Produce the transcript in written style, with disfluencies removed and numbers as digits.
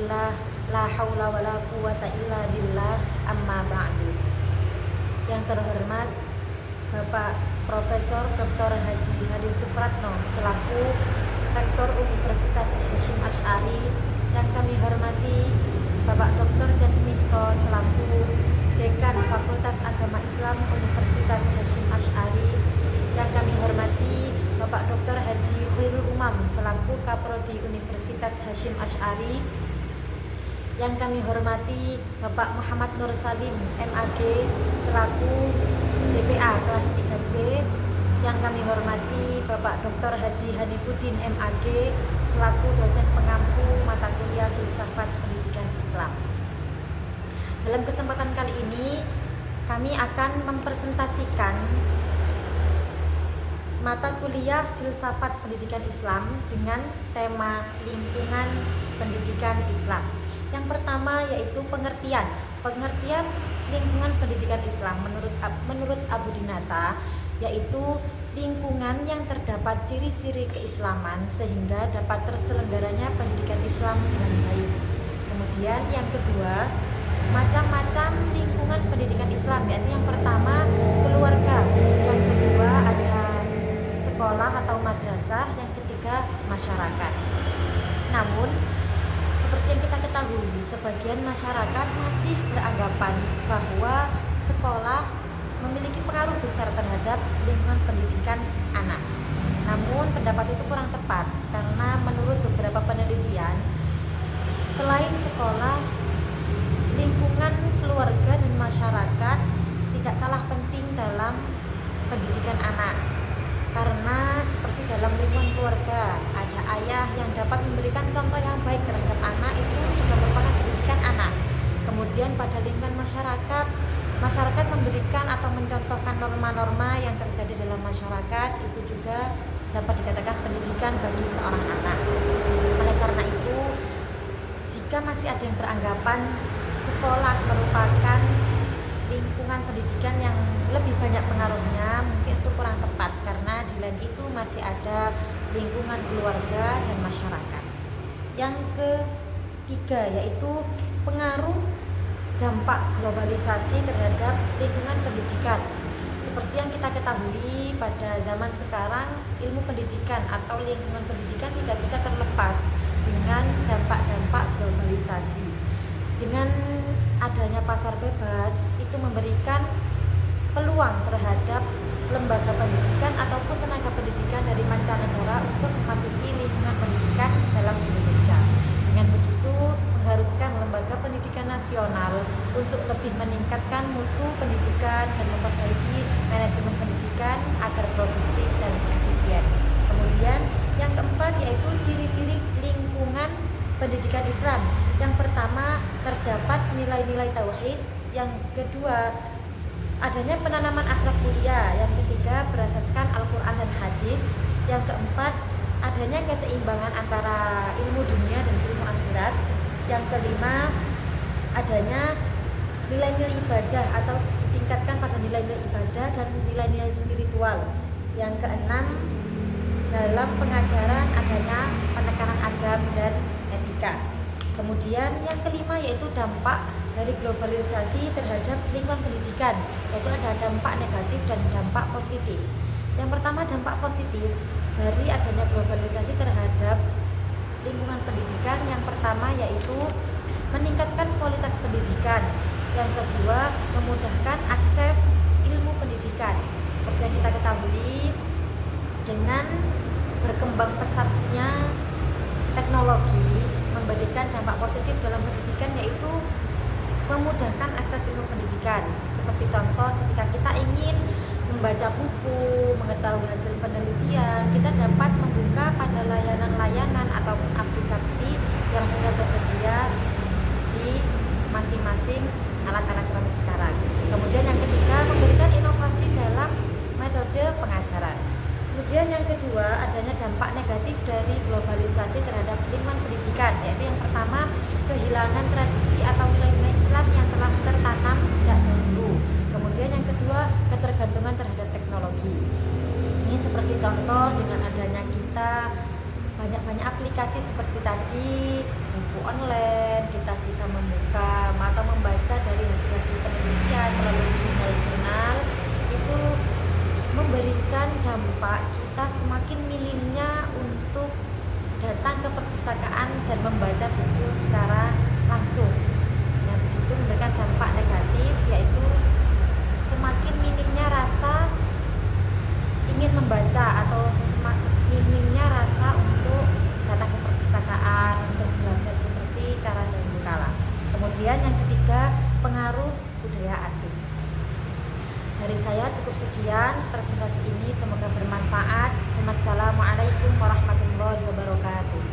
billah, la haula wala quwata illa billah, amma ba'du. Yang terhormat Bapak Profesor Dr. Haji Hadi Supratno selaku Rektor Universitas Hasyim Asy'ari, yang kami hormati Bapak Dr. Jasminto selaku Dekan Fakultas Agama Islam Universitas Hasyim Asy'ari, yang kami hormati Bapak Dr. Haji Khairul Umam selaku Kaprodi Universitas Hasyim Asy'ari, yang kami hormati Bapak Muhammad Nur Salim MAG selaku DPA kelas 3C, yang kami hormati Bapak Dr. Haji Hanifuddin MAG selaku dosen pengampu mata kuliah Filsafat Pendidikan Islam. Dalam kesempatan kali ini kami akan mempresentasikan mata kuliah Filsafat Pendidikan Islam dengan tema lingkungan pendidikan Islam. Yang pertama yaitu pengertian lingkungan pendidikan Islam menurut Abu Dinata, yaitu lingkungan yang terdapat ciri-ciri keislaman sehingga dapat terselenggaranya pendidikan Islam dengan baik. Kemudian yang kedua, macam-macam lingkungan pendidikan Islam, yaitu yang pertama keluarga, yang kedua ada sekolah atau madrasah, yang ketiga masyarakat. Namun seperti yang kita ketahui, sebagian masyarakat masih beranggapan bahwa sekolah memiliki pengaruh besar terhadap lingkungan pendidikan anak. Namun pendapat itu kurang tepat, karena menurut beberapa penelitian, selain sekolah, lingkungan keluarga dan masyarakat tidak kalah penting dalam pendidikan anak. Karena seperti dalam lingkungan keluarga, ada ayah yang dapat memberikan contoh yang baik terhadap anak, itu juga merupakan pendidikan anak. Kemudian pada lingkungan masyarakat memberikan atau mencontohkan norma-norma yang terjadi dalam masyarakat, itu juga dapat dikatakan pendidikan bagi seorang anak. Oleh karena itu, jika masih ada yang beranggapan sekolah merupakan lingkungan pendidikan yang lebih banyak pengaruhnya, mungkin itu kurang tepat, karena di lain itu masih ada lingkungan keluarga dan masyarakat. Yang ketiga yaitu pengaruh dampak globalisasi terhadap lingkungan pendidikan. Seperti yang kita ketahui, pada zaman sekarang ilmu pendidikan atau lingkungan pendidikan tidak bisa terlepas dengan dampak-dampak globalisasi. Dengan adanya pasar bebas, itu memberikan peluang terhadap lembaga pendidikan ataupun tenaga pendidikan dari mancanegara untuk memasuki lingkungan pendidikan dalam Indonesia. Dengan begitu, mengharuskan lembaga pendidikan nasional untuk lebih meningkatkan mutu pendidikan dan memperbaiki manajemen pendidikan agar produktif dan efisien. Kemudian yang keempat yaitu ciri-ciri lingkungan pendidikan Islam. Yang pertama, terdapat nilai-nilai tauhid. Yang kedua, adanya penanaman akhlak mulia. Yang ketiga, berasaskan Al-Quran dan hadis. Yang keempat, adanya keseimbangan antara ilmu dunia dan ilmu akhirat. Yang kelima, adanya nilai-nilai ibadah atau ditingkatkan pada nilai-nilai ibadah dan nilai-nilai spiritual. Yang keenam, dalam pengajaran adanya penekanan adab dan etika. Kemudian yang kelima yaitu dampak dari globalisasi terhadap lingkungan pendidikan, yaitu ada dampak negatif dan dampak positif. Yang pertama, dampak positif dari adanya globalisasi terhadap lingkungan pendidikan, yang pertama yaitu meningkatkan kualitas pendidikan. Yang kedua, memudahkan akses ilmu pendidikan. Seperti yang kita ketahui, dengan berkembang pesatnya teknologi memberikan dampak positif dalam pendidikan, yaitu memudahkan akses ilmu pendidikan. Seperti contoh, ketika kita ingin membaca buku, mengetahui hasil penelitian, kita dapat membuka pada layanan-layanan atau aplikasi yang sudah tersedia di masing-masing alat elektronik sekarang. Kemudian yang ketiga, memberikan inovasi dalam metode pengajaran. Kemudian yang kedua, adanya dampak negatif dari globalisasi terhadap lingkungan pendidikan, yaitu yang pertama, kehilangan tradisi atau nilai-nilai Islam yang telah tertanam sejak dahulu. Kemudian yang kedua, ketergantungan terhadap teknologi. Ini seperti contoh dengan adanya kita banyak-banyak aplikasi seperti tadi, buku online, Kemudian yang ketiga, pengaruh budaya asing. Dari saya cukup sekian presentasi ini, semoga bermanfaat. Wassalamualaikum warahmatullahi wabarakatuh.